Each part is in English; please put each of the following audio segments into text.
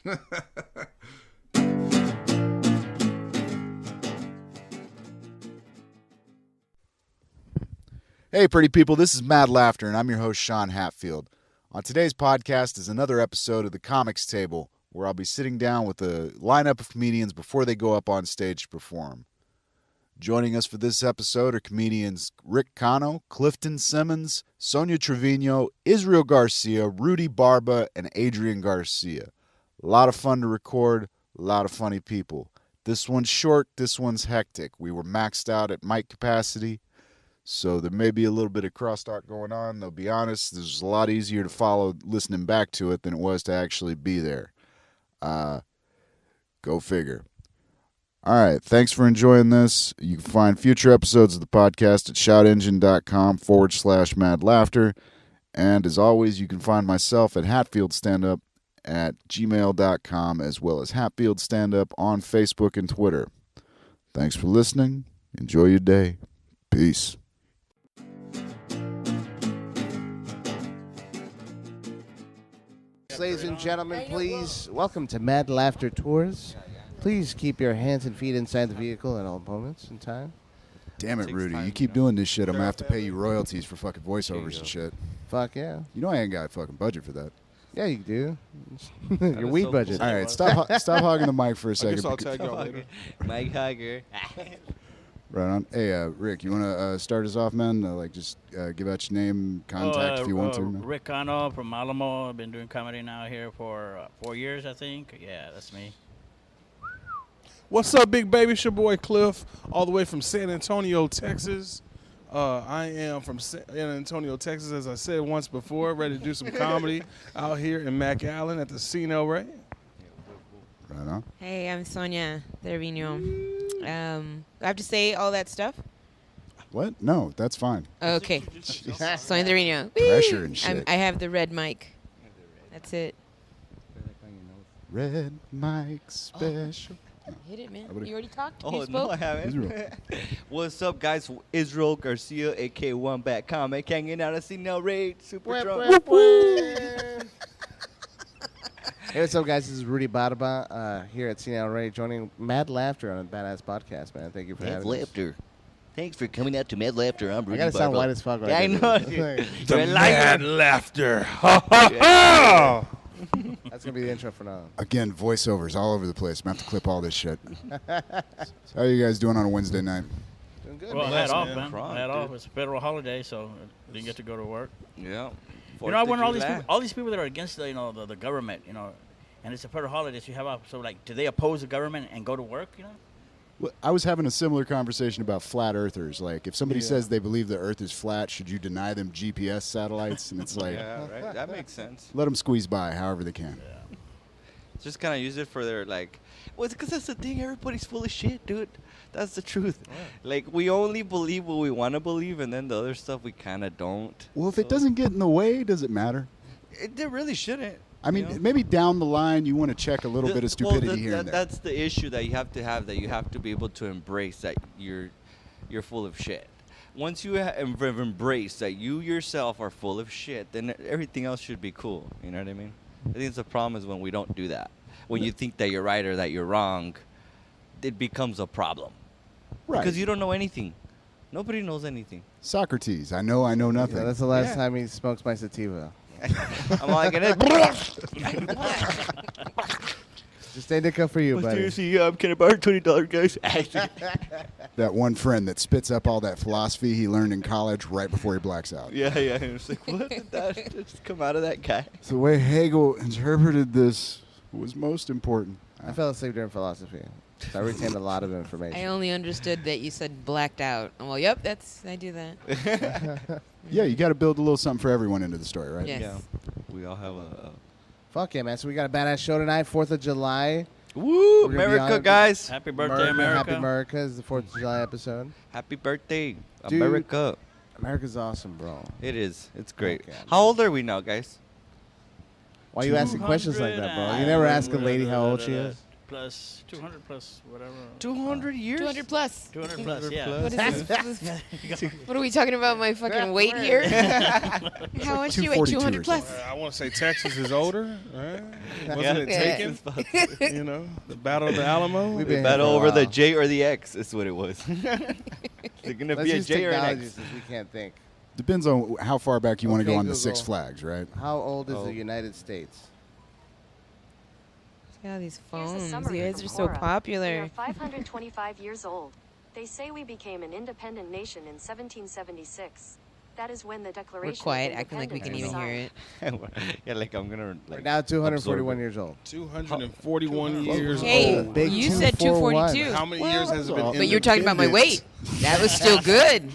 Hey, pretty people, this is Mad Laughter, and I'm your host, Sean Hatfield. On today's podcast is another episode of the Comics Table, where I'll be sitting down with a lineup of comedians before they go up on stage to perform. Joining us for this episode are comedians Rick Cano, Clifton Simmons, Sonia Trevino, Isreal Garcia, Rudy Barba, and Adrian Garcia. A lot of fun to record, a lot of funny people. This one's short, this one's hectic. We were maxed out at mic capacity, so there may be a little bit of crosstalk going on. Though, be honest, this was a lot easier to follow listening back to it than it was to actually be there. Go figure. All right, thanks for enjoying this. You can find future episodes of the podcast at shoutengine.com/mad laughter. And as always, you can find myself at Hatfield Standup at gmail.com, as well as Hatfield Standup on Facebook and Twitter. Thanks for listening. Enjoy your day. Peace. Ladies and gentlemen, please welcome to Mad Laughter Tours. Please keep your hands and feet inside the vehicle at all moments in time. Damn it, Rudy. You keep doing this shit, I'm going to have to pay you royalties for fucking voiceovers and shit. Fuck yeah. You know I ain't got a fucking budget for that. Yeah, you do. Your weed budget. All right, stop hogging the mic for a second. I'll tag y'all later. Mike Hugger. Right on. Hey, Rick, you want to start us off, man? Just give out your name, contact if you want to. Man. Rick Cano from Alamo. I've been doing comedy now here for 4 years, I think. Yeah, that's me. What's up, big baby? It's your boy Cliff, all the way from San Antonio, Texas. I am from San Antonio, Texas, as I said once before, ready to do some comedy out here in McAllen at the Cine, right? Right on. Hey, I'm Sonia Trevino. I have to say all that stuff? What? No, that's fine. Okay. Sonia Trevino. Pressure and shit. I have the red mic. That's it. Red mic special. Hit it, man. You already talked? Oh, you spoke? no, I haven't. What's up, guys? Isreal Garcia, a.k.a. One Back Comic, hanging out at Cine Raid. Super drunk. Hey, what's up, guys? This is Rudy Barba here at Cine Raid, joining Mad Laughter on a badass podcast, man. Thank you for having us. Mad Laughter. Thanks for coming out to Mad Laughter. I'm Rudy I gotta sound Barba. white as fuck right Yeah, I now. know. The Mad Laughter. Ha ha ha! That's gonna be the intro for now. Again, voiceovers all over the place. I'm going to have to clip all this shit. So how are you guys doing on a Wednesday night? Doing good, Well, I man. had off, man. man. Crunk, I had off. dude. It's a federal holiday, so I didn't get to go to work. Yeah. You know, I wonder all these people that are against the government, and it's a federal holiday, so you have off. So, like, do they oppose the government and go to work, Well, I was having a similar conversation about flat earthers. Like, if somebody says they believe the earth is flat, should you deny them GPS satellites? And it's like, Yeah, right. That makes sense. let them squeeze by however they can. Just kind of use it for their, like, well, it's because that's the thing. Everybody's full of shit, dude. That's the truth. Yeah. Like, we only believe what we want to believe, and then the other stuff we kind of don't. Well, if it doesn't get in the way, does it matter? It really shouldn't. I mean, maybe down the line you want to check a little bit of stupidity here and there. That's the issue that you have to have, that you have to be able to embrace that you're full of shit. Once you embrace that you yourself are full of shit, then everything else should be cool. You know what I mean? I think the problem is when we don't do that. When you think that you're right or that you're wrong, it becomes a problem. Right. Because you don't know anything. Nobody knows anything. Socrates, I know nothing. Yeah, that's the last time he smokes my sativa. I'm like, Just indica for you, buddy. seriously, can I borrow $20, guys? That one friend that spits up all that philosophy he learned in college right before he blacks out. yeah. It's like, what did that just come out of that guy? So the way Hegel interpreted this was most important. I fell asleep during philosophy. So I retained a lot of information. I only understood that you said blacked out. Well, yep, I do that. Yeah, you got to build a little something for everyone into the story, right? Yes. Yeah. We all have a... Fuck yeah, man. So we got a badass show tonight, 4th of July. Woo! We're gonna be America, on- guys. Happy birthday, America. Happy America is the 4th of July episode. Happy birthday, Dude. America. America's awesome, bro. It is. It's great. Okay, How old are we now, guys? Why are you asking questions like that, bro? You never ask a lady how old she is. plus 200 plus whatever. 200 years? 200 plus. 200 plus, yeah. What is this? What are we talking about? My fucking weight here? How much do you weigh? 200 plus. I want to say Texas is older, right? Wasn't it Yeah. taken? You know, the Battle of the Alamo. We've The been battle here for a over the while. J or the X is what it was. Is it going to Let's be a use J or an technology X? since we can't think. Depends on how far back you want to Okay, go on the Google. Six Flags, right? How old is Oh. the United States? Yeah, these Here's a phones. You summary guys from are so Quora. We popular. are 525 years old. They say we became an independent nation in 1776. That is when the We're Declaration quiet, of acting like we can Independence even was hear signed. it. Yeah, like I'm going to. We're Like, now 241 absorb it. years old. 241 years Hey, old. Big you said 241. 242. How many years has it been? But you're talking about my weight. That was still good.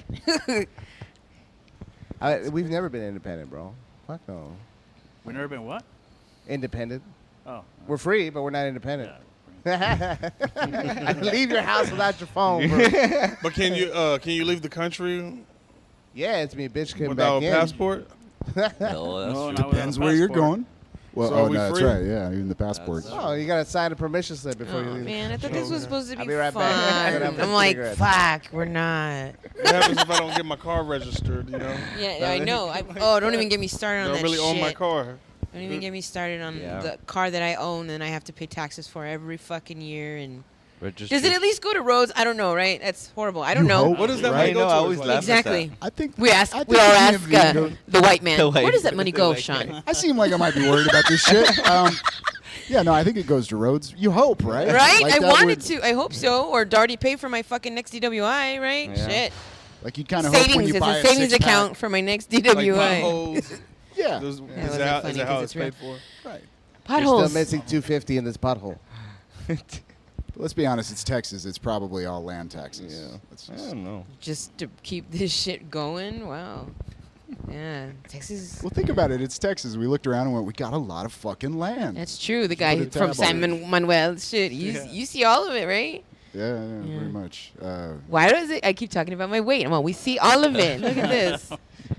We've never been independent, bro. Fuck no. We've never been what? Independent. Oh. We're free, but we're not independent. Yeah. Leave your house without your phone, bro. But can you leave the country Yeah, it's me, bitch. Came without back a in. passport? No, that's No, true. not Depends without a where you're passport. going. Well, So oh are we no, that's free? right. Yeah, even the passports. Oh, you gotta sign a permission slip before you Oh, leave. man, I thought this was supposed to I'll be, be right back. I'm gonna fun. have I'm a like, cigarette. fuck, we're not. What happens if I don't get my car registered? You know, Yeah, I know. Don't even get me started on don't that really shit. own my car. Don't even get me started on Yeah. the car that I own and I have to pay taxes for every fucking year. And Registry. does it at least go to roads? I don't know, right? That's horrible. I don't You know. hope, What does that right? money I go know, I towards? always Like, laugh at Exactly. I think We ask. I We think all the ask DMV goes- the white man. The white Where does that man. money The go, white Sean? man. I seem like I might be worried about this shit. Yeah, no, I think it goes to roads. You hope, right? Right? Like I that wanted would- to. I hope so. Or Darty pay for my fucking next DWI, right? Yeah. Shit. Like you'd kind of hope when Savings. you It's buy a savings six-pack- account for my next like DWI. potholes. Yeah. Is wasn't that funny how 'cause it's it's paid for? Right. You're Potholes. still missing 250 in this pothole. But let's be honest. It's Texas. It's probably all land taxes. Yeah. That's I just, don't know. Just to keep this shit going. Wow. Yeah. Texas. well, think about it. It's Texas. We looked around and went, we got a lot of fucking land. That's true. The Should guy put a from tab on San Manuel. Shit. You see all of it, right? Yeah, Yeah. pretty much. Why does it? I keep talking about my weight. We see all of it. Look at this.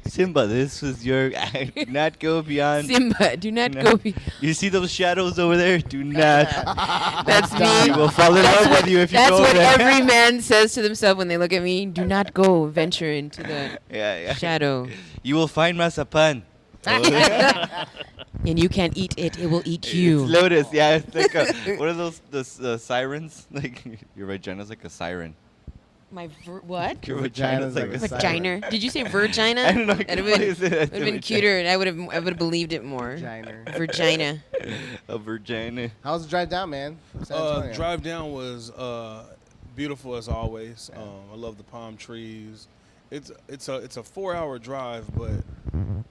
Simba, this was your. Do not go beyond. Simba, do not No. go. You see those shadows over there? Do not. That's We me. will fall in love with you if you That's go what there. every man says to themselves when they look at me. Do not go venture into the Yeah. shadow. You will find masapan. And you can't eat it. It will eat It's you. lotus. Yeah, it's like what are those sirens? Like your vagina's like a siren. My what? Your Vagina's vagina's like like a a siren. Vagina. Did you say virgina? I don't know. I That'd can't have say that. been, been cuter. And I would have believed it more. Vagina. Virgina. A vagina. How's the drive down, man? San Antonio. Drive down was beautiful as always. I love the palm trees. It's a 4-hour drive, but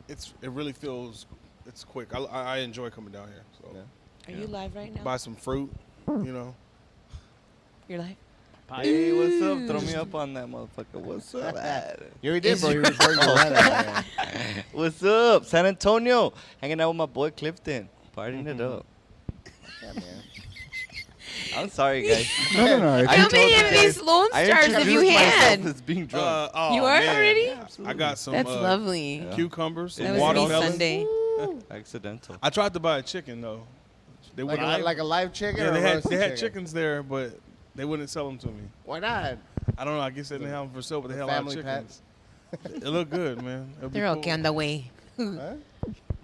it really feels it's quick. I enjoy coming down here. So Yeah. Are you live right now? buy some fruit, you know. You're live. Hey, what's up? Throw me up on that motherfucker. What's up? Yeah, we did, bro. You recorded your weather. man. What's up? San Antonio. Hanging out with my boy Clifton. Partying it up. Yeah, man. I'm sorry, guys. No. If How you many told- of these Lone I Stars have you introduced had? myself as being drunk. Oh, You are man. already? I got some That's lovely. cucumbers, some That was me watermelon. Sunday. Accidental. I tried to buy a chicken though. They Like wouldn't- a live chicken yeah, or they a had roasted chicken? chickens there, but they wouldn't sell them to me. Why not? I don't know. I guess they didn't have them for sale, but they had a lot of Family chickens. It looked good, man. It'd be They're cool. okay on the way. Huh?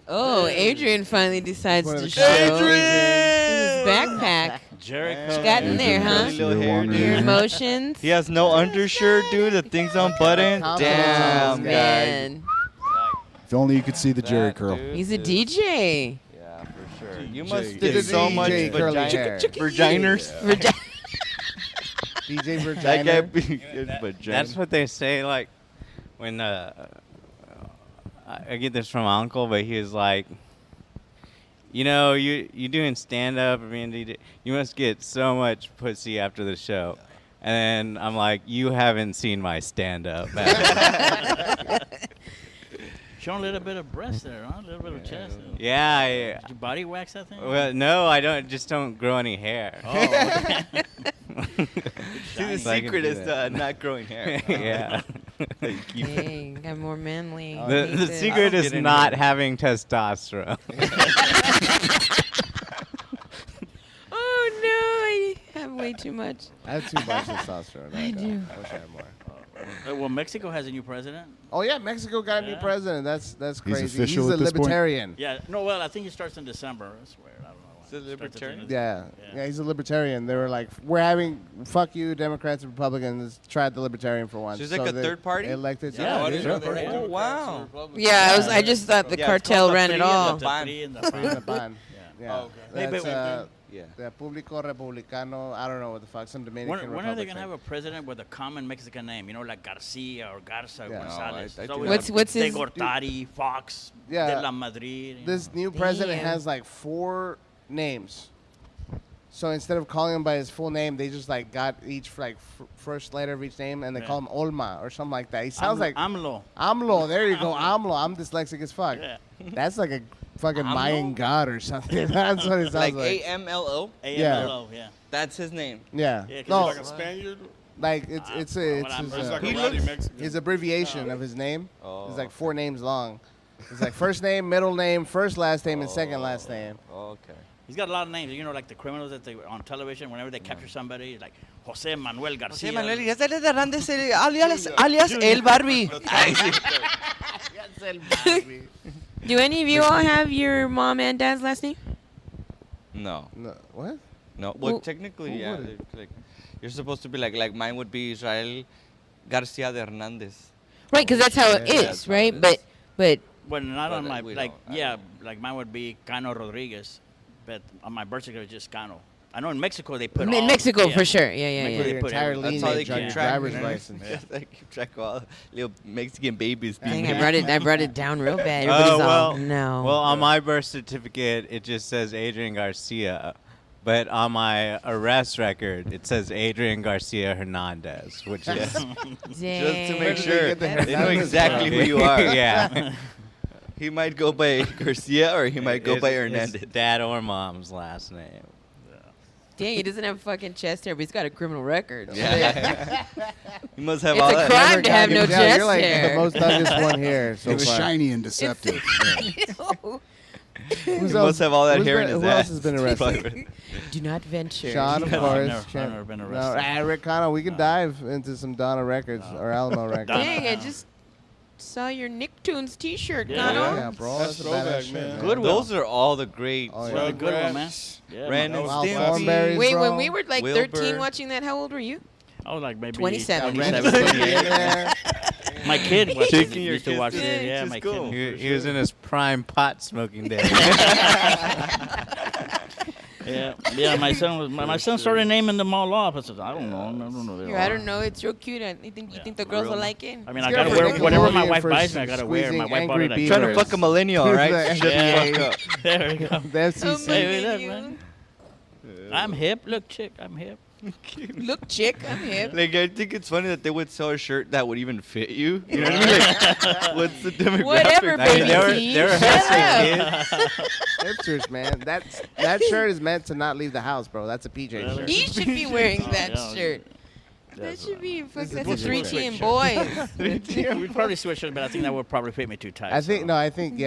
Oh, Adrian finally decides One of to the show Adrian! his backpack. Jericho. Got in there, huh? Curly little You're hair, wondering. Your dude. emotions. He has no undershirt, dude. The thing's unbuttoned. Confidence Damn, on this guy. Man, If only you could see the Jerry That curl. dude he's a is- DJ. Yeah, for sure. You DJ. must The get so DJ much curly hair. vaginas. Virgi- DJ That guy Virginia. be good vagina. That's what they say, like, when I get this from my uncle, but he was like, you know, you doing stand-up, I mean, you must get so much pussy after the show. And I'm like, you haven't seen my stand-up. Showing a little bit of breast there, huh? A little bit of chest. Yeah, Did you body wax that thing? well, no, I just don't grow any hair. Oh, okay. See, the So I can secret do is that. not growing hair. Yeah. You keep it. Dang, got more manly. The Makes it- secret is get into not it. having testosterone. Oh no, I way too much. I have too much testosterone. I do. I wish I had more. Well, Mexico has a new president. Oh yeah, Mexico got a new president. That's crazy. official He's at a this point? libertarian. Yeah. No, well, I think he starts in December. I swear. I don't know. Is it libertarian? Yeah, he's a libertarian. They were like, we're having fuck you, Democrats and Republicans. Tried the libertarian for once. She's like a they third party? Elected. Yeah, it it is. is. Oh, wow. Yeah, I just thought the cartel ran it all. Free in the ban. Yeah. Oh, okay. That's, Yeah. the Público Republicano. I don't know what the fuck. Some Dominican When are they Republic gonna have thing. a president with a common Mexican name? You know, like Garcia or Garza Yeah. Gonzalez. No, I It's do always What's- like what's De his- Gortari, Fox, Yeah. De La Madrid. you This know. new president Damn. has like 4 names. So instead of calling him by his full name, they just like got each like first letter of each name, and they call him Olma or something like that. He sounds like AMLO. AMLO. There you go, AMLO. I'm dyslexic as fuck. Yeah. That's like a fucking AMLO? Mayan god or something. That's what it sounds Like like. AMLO? AMLO, yeah. That's his name. Yeah. Yeah, 'cause No, Like a Spaniard? like it's what I'm- It's his, like a He rowdy looks- Mexican. his abbreviation of his name. Oh, It's like 4 names long. It's like first name, middle name, first last name, and second last name. Okay. He's got a lot of names. You know, like the criminals that they on television, whenever they capture somebody, like Jose Manuel Garcia. alias El Barbie. Do any of you all have your mom and dad's last name? No. No, what? No. Well, Well, technically, who yeah. would it? Like, you're supposed to be like mine would be Israel Garcia de Hernandez. Right, because that's how it Yeah, is, that's how right? it But is. but Well, not on But, my we like don't- I yeah, don't like mine would be Cano Rodriguez, but on my birth certificate it's just Cano. I know in Mexico they put in all, Mexico yeah. for sure. Yeah, Mexico, Put they your put entire everything. That's how they lineage on keep your track. driver's you know? license. Yeah, they keep track of all little Mexican babies. Dang, being I brought it down real bad. Oh, Everybody's all, well, no. Well, on my birth certificate, it just says Adrian Garcia. But on my arrest record, it says Adrian Garcia Hernandez, which is Just to Dang. make did they sure get the they know Hernandez exactly from? who you are. yeah. He might go by Garcia or he might go by It's Hernandez. dad or mom's last name. Dang, he doesn't have fucking chest hair, but he's got a criminal record. Yeah. He must have It's all a that. crime Never to have got no him down. chest You're like hair. the most youngest one here so It was far. shiny and deceptive. Who's He must have all that who's hair been- in his Who ass. else has been arrested? Do not venture. Sean, of No, course. I've never been No, arrested. Rick Cano, we can dive into some Donna records or Alamo records. Dang, I just saw your Nicktoons T-shirt, Yeah. Cano. Yeah, bro. That's a throwback, badass man. shirt, Good Those are all the great. Oh, Yeah, yeah. a good one, man. Rugrats. Yeah, Ren man. and Wild Stimpy. Thornberries, Wait, bro. when we were like Wilbur. 13 watching that, how old were you? I was like maybe 27. Got 27, Ren and Stimpy 28. in there. My kid watched Taking it. your Used to kids watch to it. the Yeah, beach my is cool. kid. He was in his prime pot smoking days. Yeah. My son started naming them all off. I said, I don't know. Here, I don't know. It's real cute. I think you think the girls will like it. I mean, I Let's gotta get wear a whatever my Nickelodeon wife for buys me. I gotta wear. My squeezing wife bought it. angry Like, Trying to beavers. fuck a millennial, right? Yeah. Shut the Yeah. fuck up. there you go. The FCC. Hey, look, you. man. I'm hip. Look, chick, I'm hip. Look, chick, I'm hip. Like, I think it's funny that they would sell a shirt that would even fit you. You know what I mean? Like, what's the demographic? Whatever, I mean, baby they were- T. they were Shut up. Hipsters, man. That shirt is meant to not leave the house, bro. That's a PJ shirt. He should be wearing Oh, that yeah. shirt. That That's should be fuck. is That's a a switch 3T and shirt. boys. We'd probably switch it, but I think that would probably fit me too tight. I think so. no. I think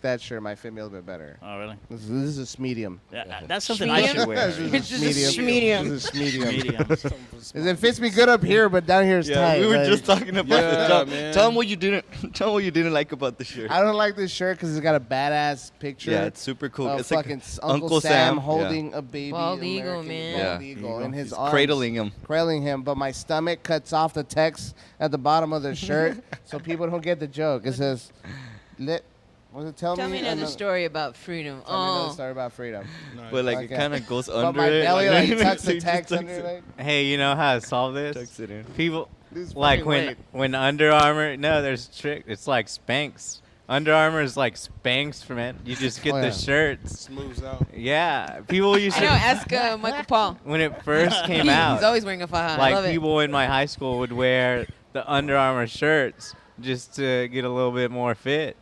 that shirt might fit me a little bit better. Oh, really? This is a medium. Yeah, that's something I should wear. It's just a medium. schmedium. This is medium. Medium. It fits me good up here, but down here is Yeah, tight. we were like- just talking about Yeah, tell, man. tell them what you didn't. Tell them what you didn't like about the shirt. I don't like this shirt because it's got a badass picture. Yeah, it's super cool. Of It's like fucking Uncle Sam Sam, holding a baby Bald eagle, American man. bald Yeah. eagle in his He's arms, cradling him. cradling him. But my stomach cuts off the text at the bottom of the shirt, so people don't get the joke. It says, "Lit." What does it tell me? Tell me another story about freedom. Tell me another Oh, story about freedom. But like Okay. it kind of goes But under my it. belly like tucks he the just text tucks under. it. Like, Hey, you know how to solve this? Tucks it in. People This like fucking weight. when Under Armour. No, there's trick. It's like Spanx. Under Armour is like Spanx from it. You just get Oh, the yeah. shirts. Smooths out. Yeah, people used I know. to Ask Michael Paul. when it first came He's out. always wearing a faja. I Like love it. people in my high school would wear the Under Armour shirts just to get a little bit more fit.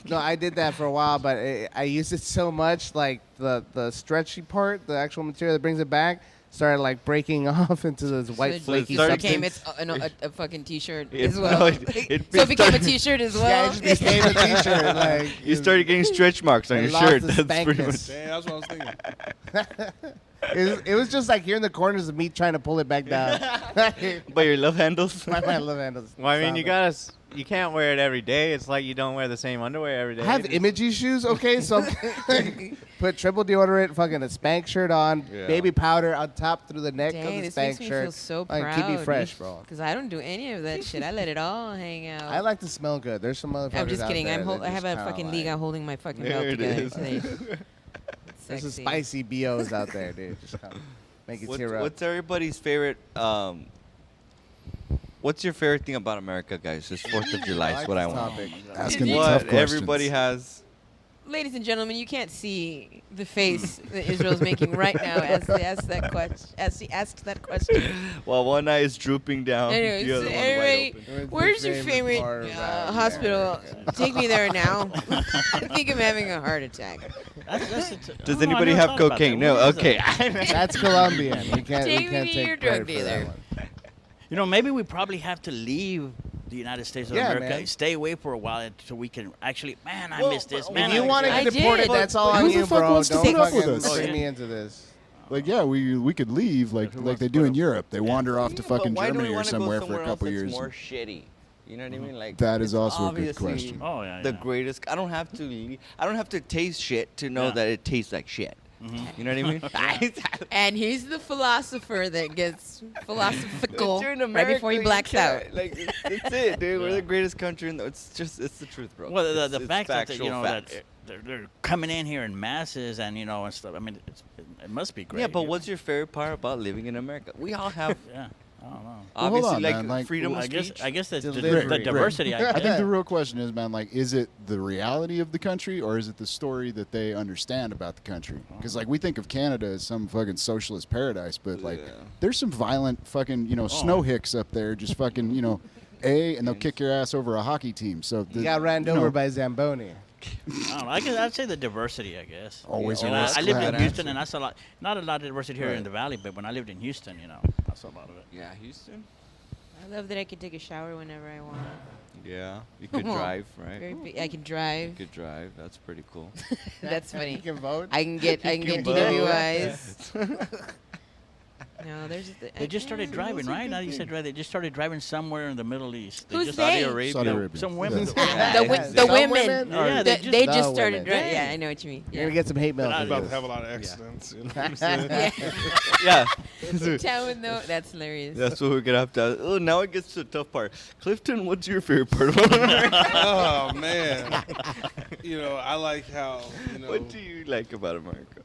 No, I did that for a while, but I used it so much, like the stretchy part, the actual material that brings it back, started like breaking off into this white So flaky started- became substance. it's a fucking T-shirt It- as well. no, it So it became a started- T-shirt as Yeah, well. it just became a t-shirt. Like You started getting stretch marks on it your lost shirt. the That's pretty spankness. much. Damn, that's what I was thinking. It was just like here in the corners of me trying to pull it back down. But your love handles? My love handles. Well, I mean, you can't wear it every day. It's like you don't wear the same underwear every day. I have imagey shoes, okay? So put triple deodorant, fucking a Spanx shirt on, baby powder on top through the neck of the this Spanx makes me shirt. feel so proud. Keep me fresh, bro. Because I don't do any of that shit. I let it all hang out. I like to smell good. There's some motherfuckers I'm just kidding. out there I have a fucking league. I'm holding my fucking belt together. There's some spicy BOs out there, dude. Just kind of make it tear up. What's everybody's favorite? What's your favorite thing about America, guys? It's 4th of July. That's what I want. Asking the What tough questions. everybody has. Ladies and gentlemen, you can't see the face that Israel's making right now as they ask that question. As he asks that question. Well, one eye is drooping down. Anyways, the other one everybody, wide open. where's your favorite hospital? Take me there now. I think I'm having a heart attack. Does anybody have cocaine? No. Okay. That's Colombian. We can't Take me to your drug dealer. You know, maybe we probably have to leave the United States of America, man. stay away for a while so we can actually, man, I miss this. Man, If you want to get deported, that's all on Who the you, fuck bro. wants to Don't put up with fucking us? bring me into this. Like, yeah, we could leave like they do in Europe. They wander off to fucking But why do we Germany or wanna go somewhere for a somewhere couple else years. that's more shitty. You know what I mean? Like That is it's also a good obviously question. Oh, yeah, The yeah. greatest. I don't have to taste shit to know that it tastes like shit. You know what I mean? And he's the philosopher that gets philosophical But you're in right America, before he you blacks out. can't- Like that's it, dude. We're the greatest country in the. It's the truth, bro. Well, the It's fact that factual you know facts. that they're coming in here in masses and and stuff. I mean, it must be great. Yeah, but what's your favorite part about living in America? We all have Yeah, I don't know. obviously hold on, like man, like, freedom of I guess speech. I guess that's the Delivery. diversity. I I guess. think the real question is, man, like, is it the reality of the country or is it the story that they understand about the country? Because, like, we think of Canada as some fucking socialist paradise, but, like, there's some violent fucking, snow hicks up there just fucking, and they'll kick your ass over a hockey team. So You got ran over by Zamboni. I don't know. I'd say the diversity. I guess. Always And a I risk lived in clad Houston, and I saw not a lot of diversity here in the Valley, but when I lived in Houston, I saw a lot of it. Yeah, Houston. I love that I can take a shower whenever I want. Yeah, you could drive, right? I can drive. You could drive. That's pretty cool. That's funny. You can vote. I can get DWIs. No, They just started driving, right? Now you said right. They just started driving somewhere in the Middle East. Who's just they? Saudi Arabia. Some women. The women. Yeah, They they just started women. driving. Yeah, I know what you mean. You're going to get some hate mail. You're for about to this. have a lot of accidents. You know what I'm saying? Yeah. Yeah. Town, though, that's hilarious. That's what we're gonna have to. Oh, now it gets to the tough part. Clifton, what's your favorite part about America? Oh man, I like how What do you like about America?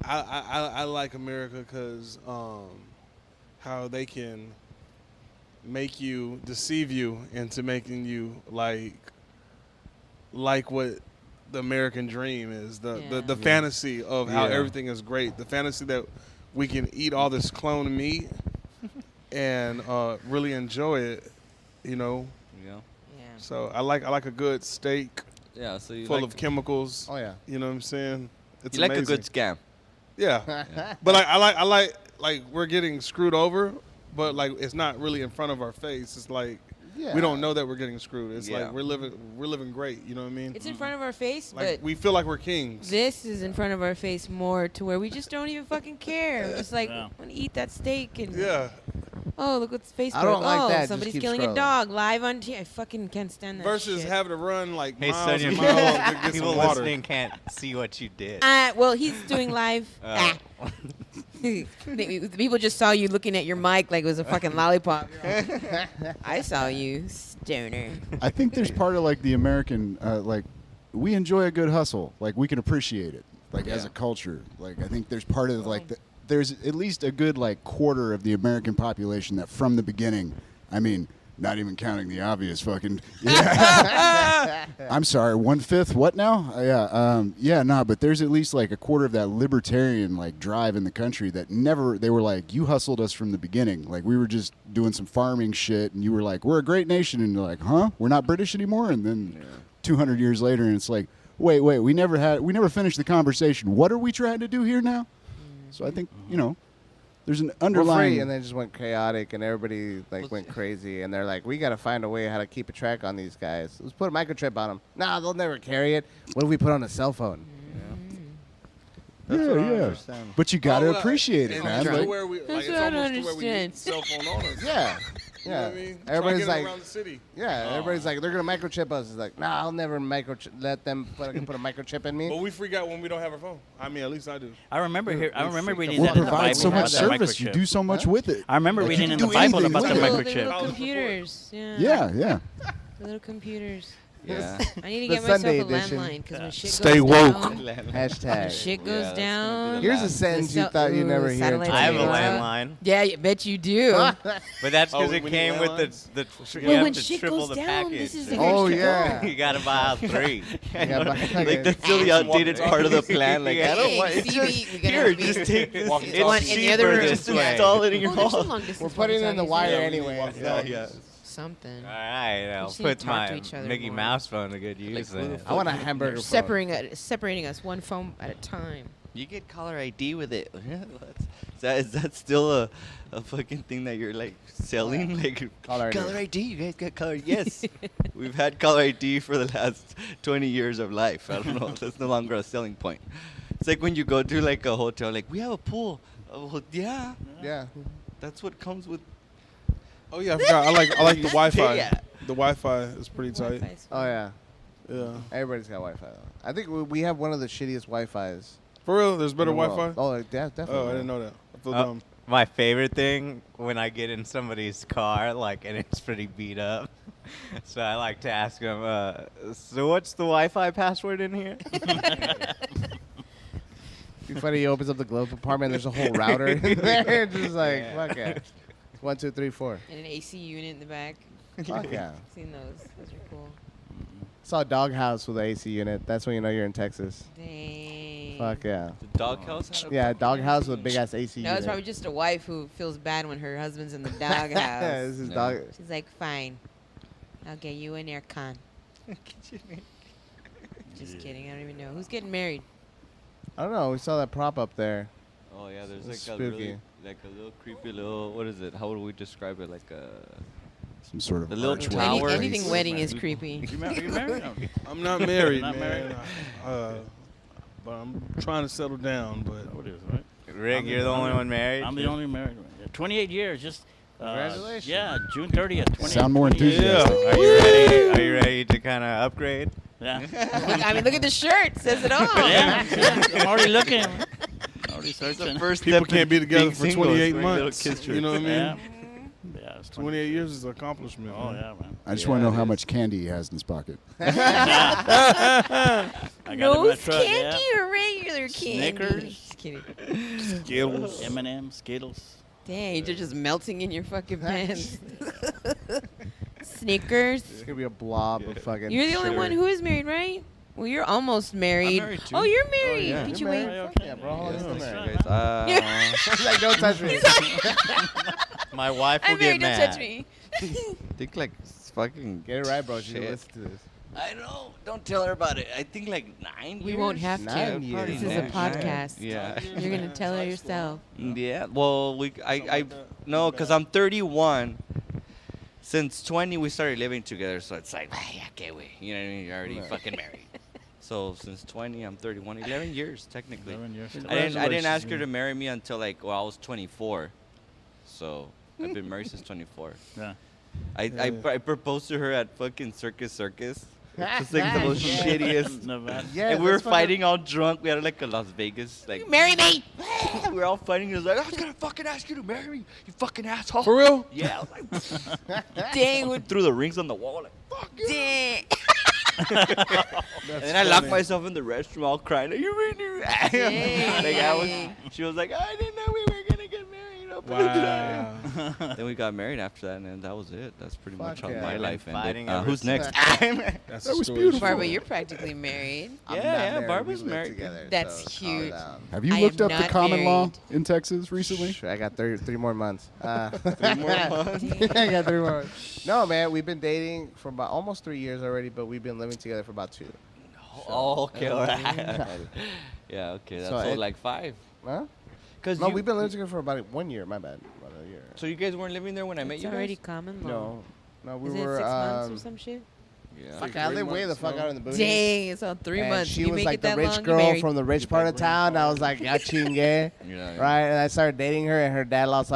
I like America because how they can make you, deceive you into making you like what the American dream is, the fantasy of how everything is great, the fantasy that we can eat all this clone meat and really enjoy it, Yeah. Yeah. So I like a good steak Yeah. So you full like, of chemicals. Oh, yeah. You know what I'm saying? It's you like a amazing. good scam. Yeah. But I like we're getting screwed over, but like it's not really in front of our face. It's like we don't know that we're getting screwed. It's like we're living great. You know what I mean? It's in front of our face, Like but we feel like we're kings. this is in front of our face more to where we just don't even fucking care. We're just like, Yeah. I want to eat that steak and Yeah. look what's Facebook. I don't like that. Just Somebody's keep killing scrolling. a dog live on TV. I fucking can't stand that Versus shit. having to run like Hey, miles Sonia, and miles to get people some water. listening can't see what you did. Well, he's doing live. People just saw you looking at your mic like it was a fucking lollipop. I saw you, stoner. I think there's part of like the American, like we enjoy a good hustle. Like we can appreciate it, like as a culture. Like I think there's part of like there's at least a good like quarter of the American population that from the beginning, I mean, not even counting the obvious fucking. Yeah. I'm sorry, 1/5. What now? But there's at least like a quarter of that libertarian like drive in the country that never. They were like, you hustled us from the beginning. Like we were just doing some farming shit, and you were like, we're a great nation, and you're like, huh? We're not British anymore. And then 200 years later, and it's like, wait, we never finished the conversation. What are we trying to do here now? So I think there's an We're underlying. free, and then just went chaotic, and everybody went crazy, and they're like, we got to find a way how to keep a track on these guys. Let's put a microchip on them. Nah, they'll never carry it. What if we put on a cell phone? That's what I don't yeah. understand. But you got to Oh, well, appreciate it, and man. That's Like, where we, That's like, what it's I almost don't to where we need understand. cell phone owners. Yeah. You know what I mean? Everybody's Try like, getting around the city. yeah, Oh. everybody's like, they're gonna microchip us. It's like, nah, I'll never let them put a microchip in me. But we freak out when we don't have our phone. I mean, at least I do. I remember reading we that in the provide Bible so about much the service. You microchip. do so much with it. I remember Like, reading you in can the do Bible anything about the with it. Little microchip. computers. Yeah. Yeah. The little computers. Yeah. I need to The get myself Sunday a edition. landline because when shit Stay goes woke. down, when Hashtag. shit Yeah, goes that's gonna be down. the Here's a last. sentence you thought you'd never hear. Satellite I have a Yeah. landline, Yeah, I bet you do. but that's because Oh, it we need came with landlines? the you Well, have when to shit triple goes the down, package. this is the Oh, first yeah. You gotta buy out 3. Yeah, but That's still the outdated part of the plan. Like, I don't Hey, want it. CB, Just, we gotta here, have just me- take this. Walkie-talkie. It's One in the other cheaper room. just to Yeah. install it in your Oh, there's hall. some long distance We're putting it in the walkie-talkies. wire Yeah, we need anyway. walkie-talkies. Yeah. Something. All right, I'll just need to put talk to my each other Mickey more. Mouse phone to good use. then. I want a hamburger phone. Separating us one phone at a time. You get caller ID with it. Is that still a fucking thing that you're like selling? Like Caller ID. ID. You guys got caller? Yes. We've had caller ID for the last 20 years of life. I don't know. That's no longer a selling point. It's like when you go to like a hotel, like we have a pool. Oh, yeah. Yeah. That's what comes with. Oh yeah, I forgot. I like the Wi-Fi. Yeah. The Wi-Fi is pretty tight. Wi-Fi's Oh yeah. Yeah. Everybody's got Wi-Fi though. I think we have one of the shittiest Wi-Fi's. For real, there's better in the world. Wi-Fi. Oh, definitely. Oh, I didn't know that. I feel Oh, dumb. my favorite thing when I get in somebody's car, like, and it's pretty beat up. So I like to ask them, so what's the Wi-Fi password in here? Be funny. He opens up the glove compartment. There's a whole router in there. Just like fuck yeah. 1, 2, 3, 4. and an AC unit in the back. Fuck yeah. Seen those? Those are cool. Saw a doghouse with an AC unit. That's when you know you're in Texas. Dang. Fuck yeah. The doghouse? Yeah, doghouse with a big ass AC No, unit. it's probably just a wife who feels bad when her husband's in the Yeah, doghouse. this is dog. She's like, fine. I'll get you an aircon. Just kidding. I don't even know. Who's getting married? I don't know. We saw that prop up there. Oh yeah, there's It's like spooky. a really, like a little creepy little. What is it? How would we describe it? Like a. Some sort of The little archway. tower. Anything wedding is creepy. You married? No. I'm not married, Not man. married? But I'm trying to settle down. But What is right? Rick, you're the only one married? I'm the only married one. Yeah, 28 years. Just. Congratulations. Yeah, June 30th. 28. Sound more 28 years. enthusiastic. Are you ready to kind of upgrade? Yeah. I mean, look at the shirt. Says it all. Yeah, I'm already looking. Already searching. First people step to can't be together being for single is 28 wearing little months. kids' You know what I mean? Yeah. Yeah, it's 28 years is an accomplishment. Oh man. yeah, man. I just Yeah, want to know it how is. much candy he has in his pocket. I got it in my Nose truck, candy yeah. or regular candy? Snickers. Just kidding. Skittles. M&M, Skittles. Dang, they're just melting in your fucking pants. Snickers. It's gonna be a blob of fucking. You're the only sugar. one who is married, right? Well, you're almost married. married, too. Oh, you're married. yeah. Did You're you wait? married? Okay. Yeah, bro. How long Yeah. has he been Sorry, married? guys. Like, don't touch me. My wife will I'm married. get Don't mad. touch me. think like fucking. Get it right, bro. She Shit. listen to this. I know. Don't tell her about it. I think like 9 We years. won't have 9 to. years. This is a Nine. podcast. Yeah. You're gonna tell her yourself. Yeah. Well, no, because I'm 31. Since 20, we started living together, so it's like, yeah, okay, wait. You know what I mean? You're already fucking married. So since 20, I'm 31. 11 years, technically. 11 years. I didn't ask her to marry me until like, well, I was 24. So I've been married since 24. Yeah. I proposed to her at fucking Circus. It's like the most shittiest. Nevada. Yeah, And we were that's fucking- fighting all drunk. We had like a Las Vegas like. Marry me. We were all fighting. He was like, I was gonna fucking ask you to marry me, you fucking asshole. For real? Yeah. I was like, Dang. went through the rings on the wall. Like, fuck you. Dang. And then I locked myself in the restroom, all crying. Like, you really? Like she was like, I didn't know we were gonna get married. Wow. Then we got married after that, and that was it. That's pretty much Fuck how yeah. my I've life been ended. fighting ever Who's since. next? That's That a was story. beautiful. Barba, you're practically married. I'm Yeah, not yeah, married. Barba's We live married. together, That's so calm huge. down. Have you I looked am up the not common law married. in Texas recently? I got 3 more months. 3 more months. I got 3 more months. No, man, we've been dating for about almost 3 years already, but we've been living together for about 2. Oh, okay, all right. Yeah, okay, that's So all it- like 5. Huh? Cause No, you, we've been living together for about 1 year. My bad. About a year. So you guys weren't living there when I met It's you already guys? common law. No, we Is were. it 6 months or some shit? Yeah. Fuck, I live way the fuck out in the booty. Dang, it's on 3 And months. she You was make like it the that rich long, you girl married. from the rich part of town. I was like, ya chingue. Yeah. Right? And I started dating her, and her dad lost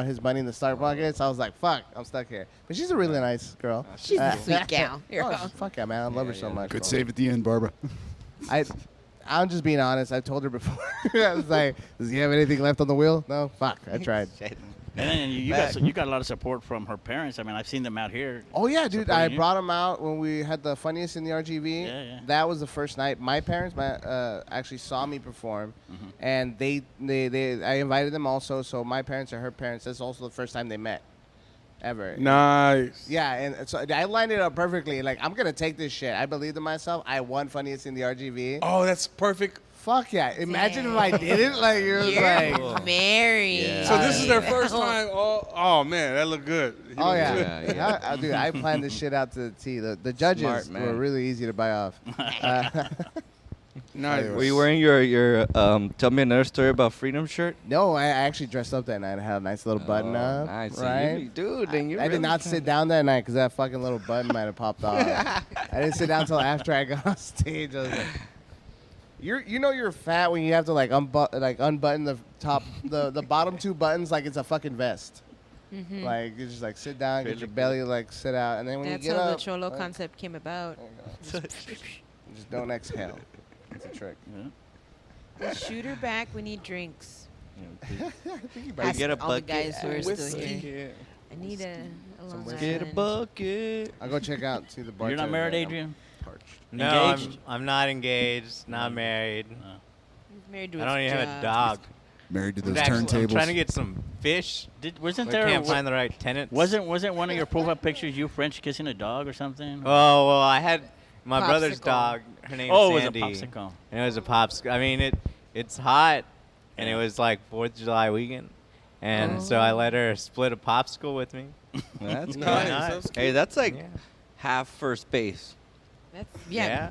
his money in the stock market. So I was like, fuck, I'm stuck here. But she's a really nice girl. She's a sweet gal. Fuck yeah, man. I love her so much. Good bro. save at the end, Barba. I'm just being honest. I told her before. I was like, does he have anything left on the wheel? No? Fuck. I tried. And then you got a lot of support from her parents. I mean, I've seen them out here. Oh, yeah, dude. I supporting you. brought them out when we had the funniest in the RGV. Yeah. That was the first night. My parents actually saw me perform, and I invited them also. So my parents and her parents, that's also the first time they met ever. Nice. Yeah, and so I lined it up perfectly. Like, I'm going to take this shit. I believed in myself. I won funniest in the RGV. Oh, that's perfect. Fuck yeah. Imagine if I didn't. Like, it was like... married. Yeah. So this is their first time. Oh man, that looked good. Oh, yeah. Yeah. Dude, I planned this shit out to the T. The judges Smart, man. were really easy to buy off. Nice. Were you wearing your tell me another story about freedom shirt? No, I actually dressed up that night. I had a nice little button up. Nice. So Right? dude, then you I did not sit down that night because that fucking little button might have popped off. I didn't sit down until after I got off stage. I was like, you're fat when you have to unbutton the top, the bottom two buttons like it's a fucking vest. Mm-hmm. Like you just like sit down, get your belly like sit out, and then when That's you get how up, the Cholo concept came about. just don't exhale. It's a trick. The shooter back. We need drinks. Better get a all the bucket. guys who are still Whiskey. here. I need a Long Get a Island. bucket. I'll go check out, see the bar. You're not married, Adrian? No, Engaged? I'm not engaged. Not married. He's married to I don't his even have a dog. Married to those I'm turntables. trying to get some fish. Wasn't I there? can't find the right tenants. Wasn't one of your profile pictures you French kissing a dog or something? Oh well, I had my brother's Popsicle. dog. Her name Oh, is it was a Sandy. popsicle. And it was a popsicle. I mean, it's hot, and it was like 4th of July weekend, and so I let her split a popsicle with me. That's Nice. nice. That's Hey, that's like Yeah. half first base. That's Yeah.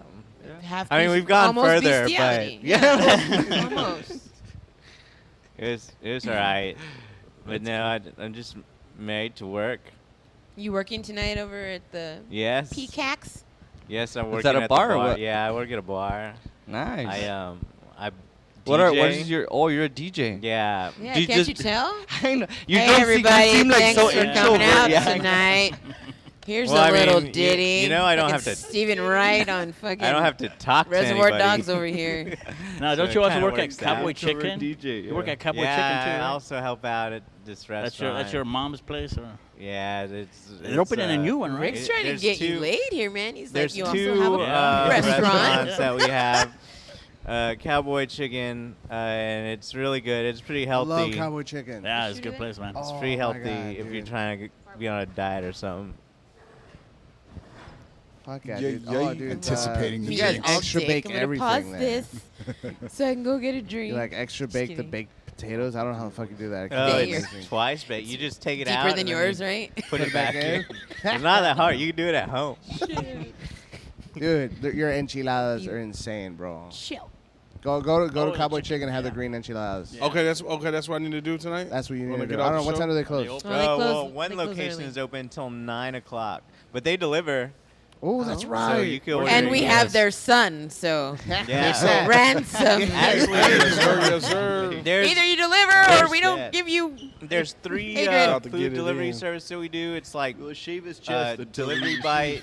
half I mean, beast- we've gone almost further, bestiality. but Yeah, almost. it was all right. But no, I'm just married to work. You working tonight over at the Yes. Peacocks? Yes, I'm working that a at bar the or bar. what? Yeah, I work at a bar. Nice. I what DJ. is your? Oh, you're a DJ. Yeah. Yeah, Do you can't just- you tell? I know. You Hey don't everybody, you seem like thanks so for coming introvert. out Yeah. tonight. Here's Well, a I little mean, ditty. you know I don't Fucking have to- Stephen Wright on fucking I don't have to talk Reservoir to anybody. Dogs over here. Now, So don't it you also kinda work at works out. Cowboy Introvert Chicken? DJ, You work yeah. at Cowboy Yeah, Chicken too, I right? also help out at this restaurant. That's your mom's place, or Yeah, it's they're opening a new one, right? Rick's trying to There's get you two- laid here, man. He's like, There's you two also have a restaurant. restaurants that we have. Cowboy Chicken, and it's really good. It's pretty I healthy. love Cowboy Chicken. Yeah, it's a good place, man. It's Oh pretty my healthy God, if you're dude. trying to be on a diet or something. Fuck yeah, Yeah, dude. yeah, Oh, you dude. anticipating the you guys drinks. extra bake I'm gonna everything pause there. this so I can go get a drink. You like extra Just bake the kidding. baked potatoes? I don't know how the fuck you do that. Oh, Yeah, it's you're- twice, but you just take it out. Deeper than and then yours, you right? Put it back in. in. It's not that hard. You can do it at home. Dude, your enchiladas are insane, bro. Chill. Go Oh, to the Cowboy chicken, Chicken and have the yeah. green enchiladas. Yeah. Okay, that's what I need to do tonight. That's what you need Wanna to get do. off I don't the know what show? time do they They close. open- Oh, they close- well, one they close location early. is open until 9 o'clock, but they deliver. Oh, that's So right. you can order And we yes. have their son, so Yeah. so ransom. Actually, Yes, sir. Yes, sir. there's Either you deliver or we Yeah. don't give you. there's 3 Adrian. About to get food it delivery in. services that we do. It's like We'll shave his chest. Delivery Bite,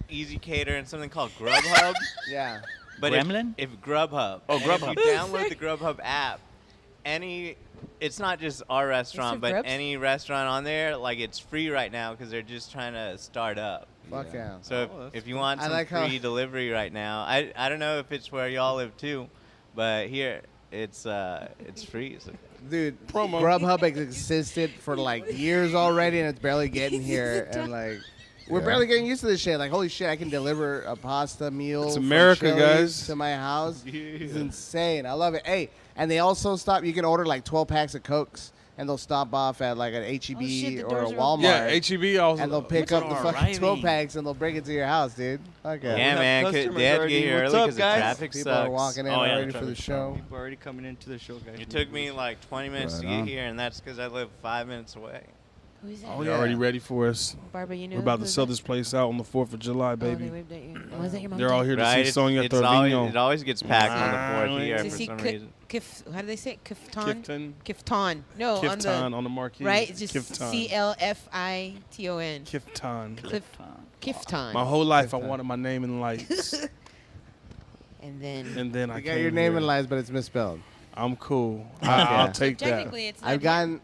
Easy Cater, and something called Grubhub. Yeah. But Gremlin? if Grubhub. Oh, And Grubhub. If you download the Grubhub app, it's not just our restaurant, serve but grubs? any restaurant on there, like it's free right now because they're just trying to start up. Fuck yeah. So Oh, that's if you want I some like how- free delivery right now, I don't know if it's where y'all live too, but here it's free. So. Dude, Promo. Grubhub has existed for like years already, and it's barely getting here. And like, we're Yeah. barely getting used to this shit. Like, holy shit, I can deliver a pasta meal. It's from America, Chili's guys. To my house. It's insane. I love it. Hey, and they also stop. You can order like 12 packs of Cokes, and they'll stop off at like an HEB Oh, shit, the or a doors are Walmart. open. Yeah, HEB also. and they'll pick Look up at the our fucking 12 arriving. packs and they'll bring it to your house, dude. Okay. Yeah, have man, 'cause customers they had to already. get here What's early up, because the guys? traffic People sucks. are walking in Oh, yeah, already the for the traffic show. People are already coming into the show, guys. It took me like 20 minutes to Right get on. here, and that's because I live 5 minutes away. Who's that? Oh, they're already ready for us. Barba, you know. We're about to who's sell that? this place out on the 4th of July, Oh, they baby. waved at you. Oh, is that your mom? They're all here to Right? see Sonia It's always, Trevino. it always gets packed on the 4th here To for see some reason. How do they say it? Kifton? Clifton. Kifton. No, Clifton on the marquee. right? It's just Clifton. CLFITON. Clifton. Kifton. My whole life, I wanted my name in lights. And then. And then I You got came your name here. in lies, but it's misspelled. I'm cool. Okay. I'll take that. Technically, it's not. I've gotten.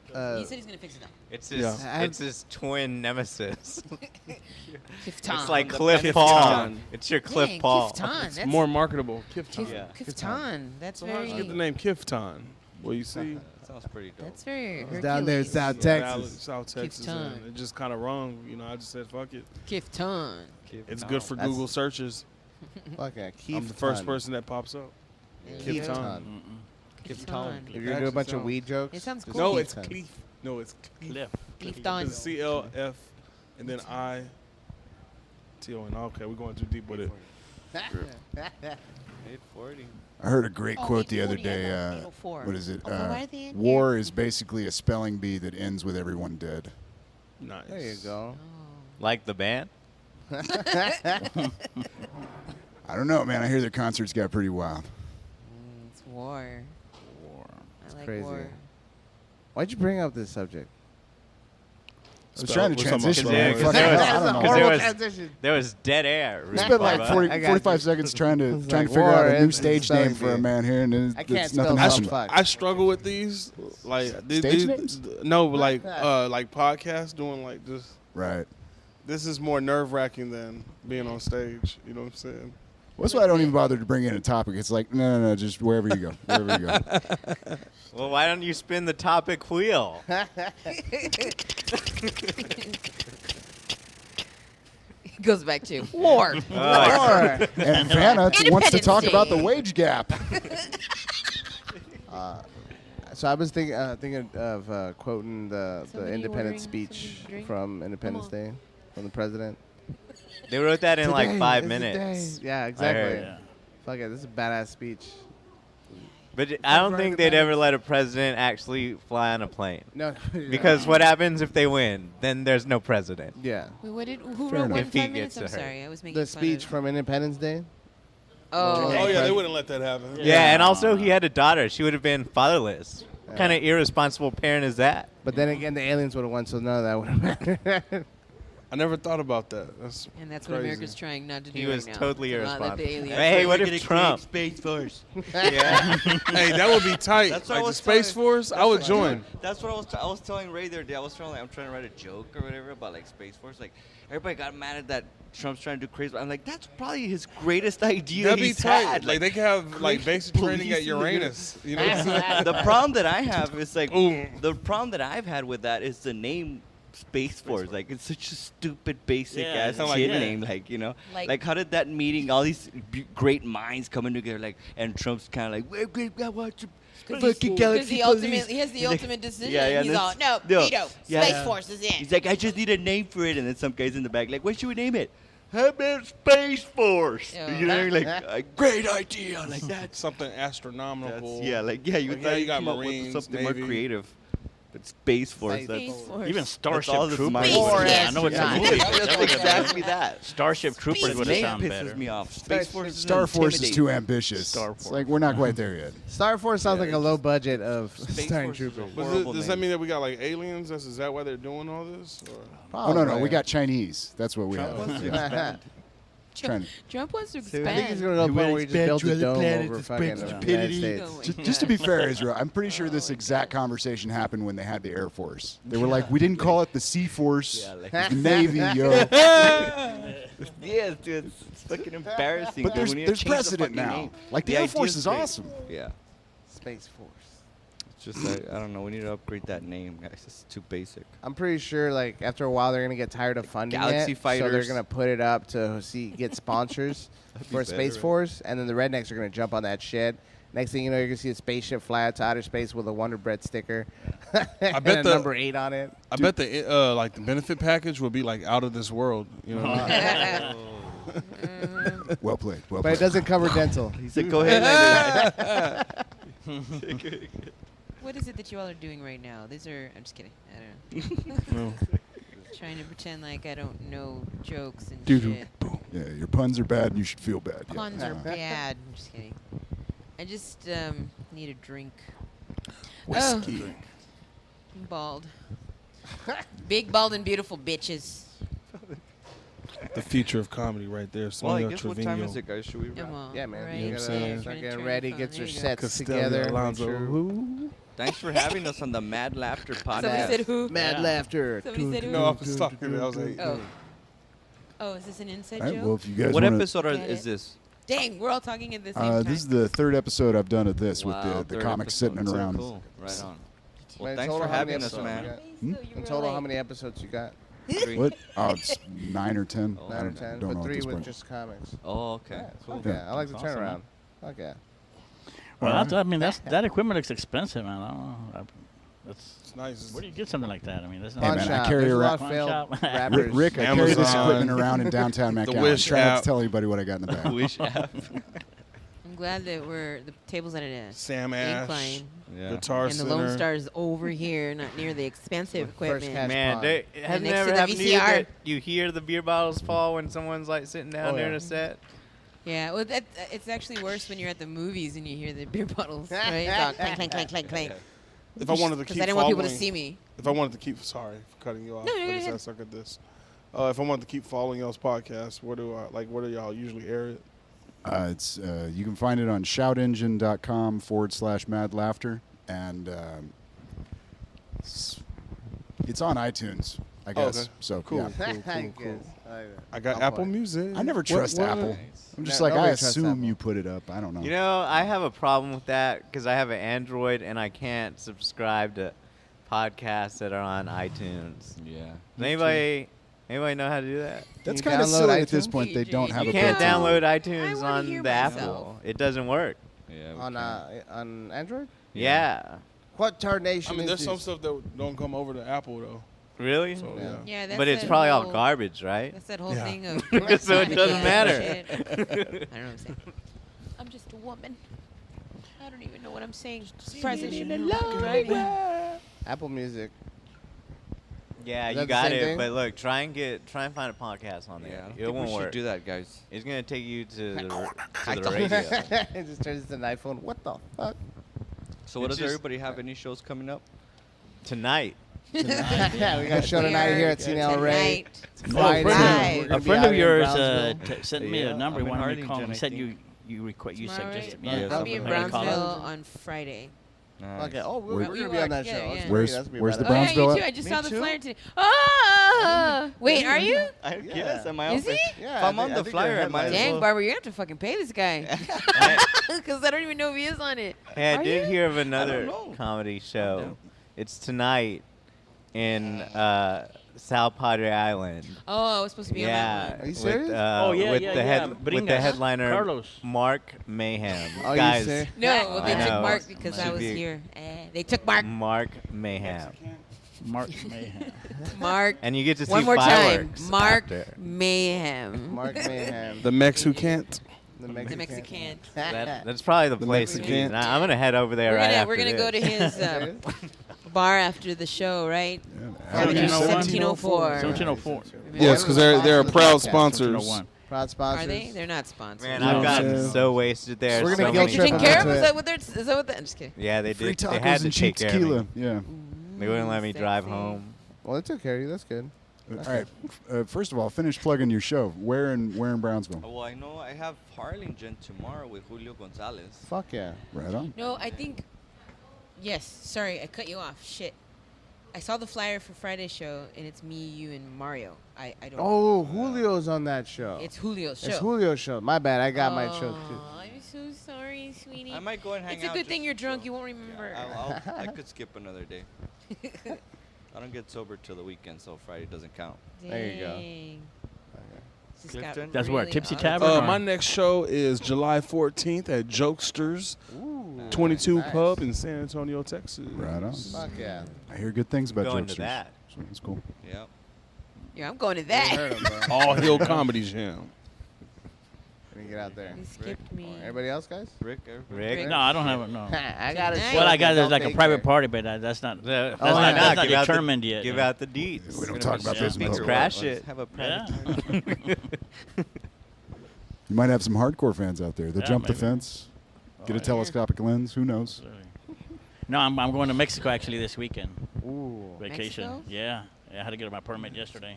He said he's gonna fix it up. It's his, Yeah. it's his twin nemesis. Kifton. It's like the Cliff Clifton. Paul. It's your Cliff Dang, Paul. Kifton. It's That's more marketable. Clifton. Yeah. Kifton. That's So how'd very. you get the name Clifton? Well, you see, Sounds pretty dope. That's very. It's down there in Hercules. South Dallas, Texas. South Texas, and Clifton. it just kind of rung. You know, I just said fuck it. Kifton. It's good for That's- Google searches. Fuck yeah, Keith. I'm the first person that pops up. Clifton. Kifton. If you're gonna do a bunch of weed jokes, It sounds just cool. No, Clifton. it's Cleef. No, it's Cleef. Cliff. Clifton. It's CLF, and then I-T-O-N. Okay, we're going too deep with it. 840. I heard a great Oh, quote the other 840, day. 804. What is it? Oh, why are they in War here? is basically a spelling bee that ends with everyone dead. Nice. There you go. Like the band? I don't know, man. I hear their concerts got pretty wild. It's war. I like crazy. war. Why'd you bring up this subject? I was trying to We're talking about transition. spelling. Man. Yeah, 'cause Fucking there was- hell, I don't know. Because there was- transition. There was dead air. We spent like Barba. 40, I got 45 you. seconds trying to It's trying like to figure out war a new is stage spelling name for a bee. man here, and I can't nothing spell happened. fuck. I struggle with these, like Stage names? No, like podcasts doing like just. Right. This is more nerve wracking than being on stage. You know what I'm saying? Well, that's why I don't even bother to bring in a topic. It's like, no, just wherever you go. Wherever you go. Well, why don't you spin the topic wheel? It goes back to war. And Vanna wants to talk Independence about the Day. wage gap. So I was thinking of quoting the Somebody ordering Independence something speech to drink? from Independence Come Day from the president. They wrote that in like Today 5 is the minutes. day. Yeah, I exactly. heard. Yeah. Fuck it, this is a badass speech. But I don't think they'd ever let a president actually fly on a plane. No, Because what happens if they win? Then there's no president. yeah, Who Fair wrote enough. one If he 5 minutes? gets I'm to her. sorry, I was making the fun speech of. from Independence Day. Oh, Oh yeah, they wouldn't let that happen. Yeah, and also he had a daughter. She would have been fatherless. What kind of irresponsible parent is that? But then again, the aliens would have won, so none of that would have mattered. I never thought about that. That's and that's what crazy. America's trying not to do He right was now. totally To not let the irresponsible. aliens- Hey, what if Trump? Space Force. Yeah. Hey, that would be tight. That's what Like I the was Space telling- Force, I would join. That's what I was telling Ray the other day. I was trying I'm trying to write a joke or whatever about like Space Force. Like everybody got mad at that Trump's trying to do crazy. But I'm like, that's probably his greatest idea That'd be he's tight. had. Like they could have like basic training at police in the Uranus. You know what I'm saying? the problem that I have is like Ooh. the problem that I've had with that is the name Space Force. Like it's such a stupid, basic Yeah, ass kinda kid like- name. Like you know, Like- like how did that meeting? All these great minds coming together. Like and Trump's kind of like, we're gonna watch. Because he has the ultimate decision. He's all, no, veto. Space Force is in. He's like, I just need a name for it, and then some guys in the back like, what should we name it? How about Space Force? Yeah. You know, like great idea, like that. Something astronomical. Yeah, like yeah, you Like, thought yeah, you you got come up with Marines, something Navy. more creative. But Space Force, Space that's Force. Even all Starship the Troopers. smart Space would Force. have- I know it's a Yeah. movie. That's exactly that. Starship Troopers Space would The have name sounded pisses better. me off. Space Force is Star Force is too intimidating. ambitious. Star It's Force. like we're not quite there yet. Star Force sounds like a it's low just- budget of Space starring Force is a troopers. horrible Does that name. mean that we got like aliens? Is that why they're doing all this? Or? Oh no, Probably. we got Chinese. That's what we Trump have. wants to Yeah. expand. Trying to- Trump wants to I think he's expand. gonna go to the point where he just built a dome planet over to fucking spread the United stupidity. States. Just to be fair, Israel, I'm pretty sure this exact conversation happened when they had the Air Force. They were like, we didn't call it the Sea Force, Yeah, like- it's the Navy, yo. Yeah, dude, it's fucking embarrassing. But dude. there's We need to change the precedent fucking now. name. Like the Air idea Force is great. awesome. Yeah, Space Force. it's just like I don't know. We need to upgrade that name, guys. It's too basic. I'm pretty sure, like after a while, they're gonna get tired of funding Galaxy it, so they're Fighters. gonna put it up to get sponsors for better, Space right? Force, and then the rednecks are gonna jump on that shit. Next thing you know, you're gonna see a spaceship fly out to outer space with a Wonder Bread sticker, and bet a the- number 8 on it. I bet the like the benefit package will be like out of this world. You know. What I mean? Well played. Well But it played. doesn't cover dental. He said, "Go ahead." What is it that you all are doing right now? These are. I'm just kidding. I don't know. Trying to pretend like I don't know jokes and shit. Yeah, your puns are bad and you should feel bad. Puns are bad. I'm just kidding. I just need a drink. Whiskey. Oh. I'm bald. Big, bald, and beautiful bitches. The future of comedy right there. Well, I Sonia, guess Trevino. what time is it, guys? Should we wrap? Come on. Yeah, man. Right You know what I'm saying? Start Trying to getting turn ready, the get phone. your There you sets Costello, together. make Alonzo. sure- Who? Thanks for having us on the Mad Laughter go. Somebody podcast. said who? Mad Yeah. laughter. Somebody said who? No, I was talking. I was like, Oh. Oh, is this an inside All right, joke? well, if you guys What wanna, episode Get is it? this? Dang, we're all talking at the same time. this is the third episode I've done of this Wow, with the third comics episode. sitting So around. Cool. Right on. Wait, Well, in thanks total, for how many having us, episodes man. you got? So you In were total, how like- many episodes you got? 3. What? Oh, it's 9 or 10. Oh. I 9 or don't, 10, don't know but at 3 this with point. just comics. Oh, okay. Yeah, Cool. okay. I like the That's awesome, turnaround. Okay. Well, Alright. I mean, that equipment looks expensive, man. I don't know. That's it's nice. where do you get something like that? I mean, that's Hey, not. man, I shop. carry There's a around- lot of Pawn failed shop. rappers. Rick, I carry this Amazon. equipment around in downtown McAllen. Wish Try not app. to tell anybody what I got in the bag. Wish app. I'm glad that the table's at an Sam Ash. incline. Yeah. Guitar And the Center. Lone Star's over here, not near the expensive First equipment. catch. Man, Pond. they, hasn't next it to ever the happened to you VCR. that you hear the beer bottles fall when someone's like sitting down Oh, there yeah. in a set? Yeah, well, it's actually worse when you're at the movies and you hear the beer bottles, right? It's all clank, clank, clank, clank, clank. If I wanted to Because keep I didn't want people to following- see me. If I wanted to keep, sorry for cutting you off. No, I go just ahead. I suck at this. If I wanted to keep following y'all's podcast, where do y'all usually air it? It's you can find it on shoutengine.com/mad laughter, and it's on iTunes, I guess. Okay. So Cool, yeah. cool, cool, Good. cool. I like that. I got On Apple point. Music. I never trust What- Apple. I'm just No, like I nobody trusts assume Apple. you put it up. I don't know. You know, I have a problem with that because I have an Android and I can't subscribe to podcasts that are on iTunes. Yeah. Does anybody know how to do that? That's You kind of download silly at this iTunes? point. They don't have You a can't built-in. download I iTunes wanna on hear the myself. Apple. It doesn't work. Yeah. we On can. on Android? Yeah. What tarnation I mean, is there's some this? stuff that don't come over to Apple though. Really? So Yeah. yeah. Yeah, that's But it's that probably all whole- garbage, right? That's that whole Yeah. thing of. So it doesn't matter. Shit. I don't know what I'm saying. I'm just a woman. I don't even know what I'm saying. Surprised I shouldn't know driving. Apple Music. Yeah, Is you that the got same it. thing? But look, try and find a podcast on Yeah. I there. don't It think won't we should work. do that, guys. It's gonna take you to the don't- radio. It just turns into an iPhone. What the fuck? So what It's does just- everybody have? Any shows coming up? Tonight. Yeah, we got a show We tonight are here at Cine El Rey. tonight. Friday. Live. We're A gonna be friend out of in yours Brownsville. sent me Yeah, a number. I'm He in wanted me to call. Harlingen, He said I you Tomorrow, suggested me. right? Yeah, I'll be in something like that. Brownsville on Friday. Nice. Okay. Oh, Where- we're gonna be on that show. Yeah, That's yeah. Where's- great. That's gonna be where's right the Oh up. yeah, Brownsville you too. at? I just Me saw the too. flyer today. Ah! Wait, are you? I Yeah. guess. Am I Is he? Yeah, If I'm I on think the you're flyer, I headlining. might as Dang, well. Barba, you're gonna have to fucking pay this guy. Because I don't even know if he is on it. Hey, I Are did you? hear of another know. comedy Yeah. show. It's tonight in South Padre Island. Oh, I was supposed to be on Yeah. that Are you with, serious? Oh, yeah, with yeah, the yeah. head with the Bringas. headliner Carlos. Mark Mayhem. Oh, you Guys, serious? one. No, well, they I took know. Mark because I Should was be- here. They took Mark. Mark Mayhem. Mark Mayhem. Mark. And you get to see One more time. fireworks Mark after. Mayhem. Mark Mayhem. The Mex who can't. The The Mexican. That's probably the place to be. Mexican. And I'm gonna head over there right after We're gonna go to this. his bar after the show, right? Yeah, Avenue 1704. 1704. 1704. Yes, because they're proud sponsors. 1701. Proud sponsors. Are they? They're not sponsors. Man, You know I've what I'm gotten saying? so wasted there. We're so gonna many guilt You trip taking them care of into them? it. Is that what they're? Is that what? I'm just kidding. Yeah, they Free did. They tacos had to and cheap take care of tequila. me. Yeah. They wouldn't let me drive Sexy. home. Well, they took care of you. That's good. All right. First of all, finish plugging your show. Where in Brownsville? Well, I know I have Harlingen tomorrow with Julio Gonzalez. Fuck yeah. Right on. No, I think. Yes. Sorry, I cut you off. Shit. I saw the flyer for Friday's show, and it's me, you, and Mario. I don't. Oh, Julio's on that show. It's Julio's show. It's Julio's show. My bad. I got my show too. Aw, I'm so sorry, sweetie. I might go and hang It's a out. good just thing you're to drunk. chill. You won't remember. Yeah, I could skip another day. I don't get sober till the weekend, so Friday doesn't count. There you go. Dang. This got Clifton? That's where, really Tipsy awkward. Tavern? Or- My next show is July 14th at Jokesters Ooh, 22 nice. Pub in San Antonio, Texas. Right on. Fuck yeah. I hear good things about Going to jokesters. that. So that's cool. Yep. Yeah, I'm going to You that. heard him, bro. All Hill Comedy Jam. when you get out there. You skipped me. Everybody else, guys? Rick. Rick? No, I don't have it. No. I got it. Nice. Well, I got there's like a private party, but that's not that's Why not Give out determined yet. Give out the deets. We don't talk about this in Let's public. crash it. Have a Yeah. private You might have some hardcore fans out there. They'll Yeah, jump the maybe. fence, get a yeah. telescopic lens. Who knows? No, I'm going to Mexico actually this weekend. Ooh. Vacation. Mexico? Yeah. I had to get my permit yesterday.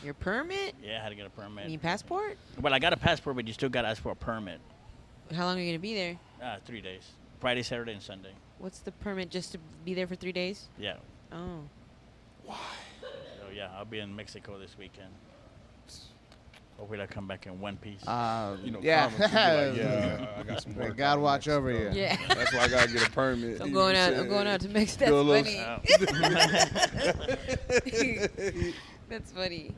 Your permit? Yeah, I had to get a permit. You mean passport? Well, I got a passport, but you still got to ask for a permit. How long are you gonna be there? 3 days. Friday, Saturday, and Sunday. What's the permit? Just to be there for 3 days? Yeah. Oh. So, yeah, I'll be in Mexico this weekend. Hopefully I come back in one piece. You know, Yeah. comments would be like, yeah, I got some May work. God out in watch over Mexico. you. Yeah. That's why I gotta get a permit. I'm you going know out. what I'm going out to Mexico. Do a That's little- funny. That's funny.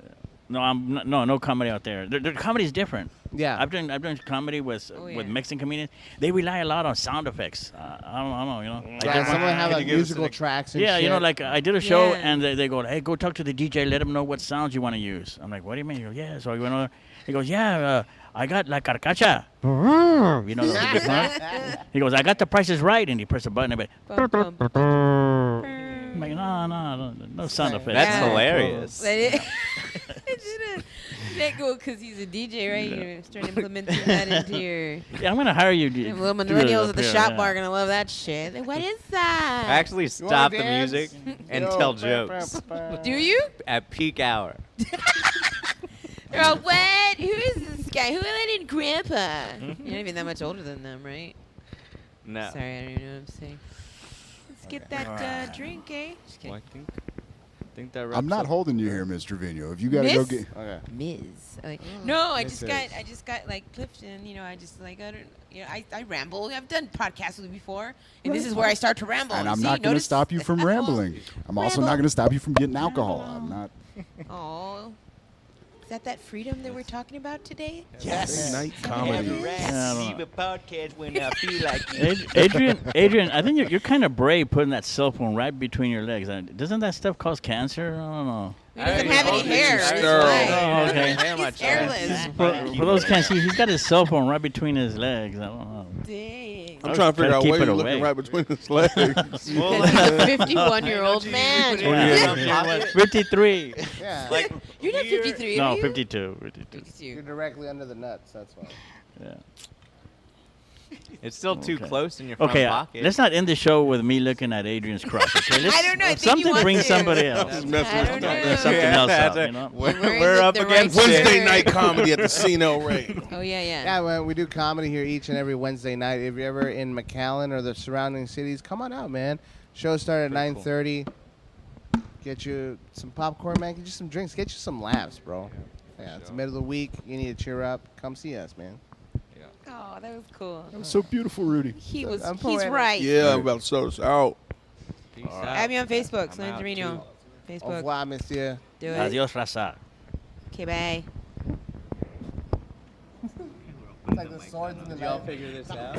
No comedy out there. The comedy is different. Yeah. I've done comedy with yeah. Mexican comedians. They rely a lot on sound effects. I don't know, you know. Yeah, some of them have Can like you give us musical an tracks and Yeah, shit. you know, like I did a show Yeah. and they go, hey, go talk to the DJ, let him know what sounds you want to use. I'm like, what do you mean? He goes, yeah. So I went over. He goes, yeah, I got la carcacha. You know, the big one? He goes, I got the prices right, and he pressed a button. Bum, bum, bum. I'm like, no sound effects. That's Yeah. hilarious. But it didn't. That go because he's a DJ, right? You're starting implementing that into your Yeah, I'm gonna hire you. them little do it millennials up at the here, shop yeah. bar gonna love that shit. Like, what is that? I actually You wanna stop the dance? music and Yo, tell bah, jokes bah, bah. Do you? at peak hour. They're all, what? Who is this guy? Who let in Grandpa? You're not even that much older than them, right? No. Sorry, I don't even know what I'm saying. Let's get that drink, eh? Just Well, kidding. I think that wraps I'm not up. holding you here, Miss Trevino. If you got to go Miss? get. Okay. Ms. Like, no, I This just got like Clifton. You know, I just like I don't. You know, I ramble. I've done podcasts with you before, and this is where I start to ramble. And You I'm see? not going to Notice? stop you from rambling. I'm also not Ramble. going to stop you from getting alcohol. I'm not. Oh, is that freedom that we're talking about today? Yes. Night comedy. Yeah, podcast when I feel like it. Adrian, I think you're kind of brave putting that cell phone right between your legs. Doesn't that stuff cause cancer? I don't know. He doesn't have any hair. That's Sterile. why. Oh, okay. He's hairless. For those who can't see, he's got his cell phone right between his legs. I don't know. Dang. I'm trying to figure Try to out keep why it you're away. looking right between his legs. Because he's a 51-year-old man. Yeah. 53. Yeah. You're not 53, No, are you? 52. 52. You're directly under the nuts. That's why. Yeah. It's still too Okay. close in your front Okay, pocket. let's not end the show with me looking at Adrian's crotch. Okay, let's, I don't know, I think something you want bring to. somebody else. Just messing I with don't you. know. Something else out, you know? Wearing We're up the against right it. Wednesday shirt. night comedy at the Cine Ray. Oh, yeah. Yeah, well, we do comedy here each and every Wednesday night. If you're ever in McAllen or the surrounding cities, come on out, man. Show start at 9:30. Get you some popcorn, man. Get you some drinks. Get you some laughs, bro. Yeah, it's the middle of the week. You need to cheer up. Come see us, man. Oh, that was cool. That was so beautiful, Rudy. He's poetic. right. Yeah, I'm about to sort us out. Peace out. Add me on Facebook, I'm Slim out, Trevino. Au Facebook. revoir, monsieur. Do it. Adios, raza. Okay, bye. It's like the swords in the Did y'all figure this out?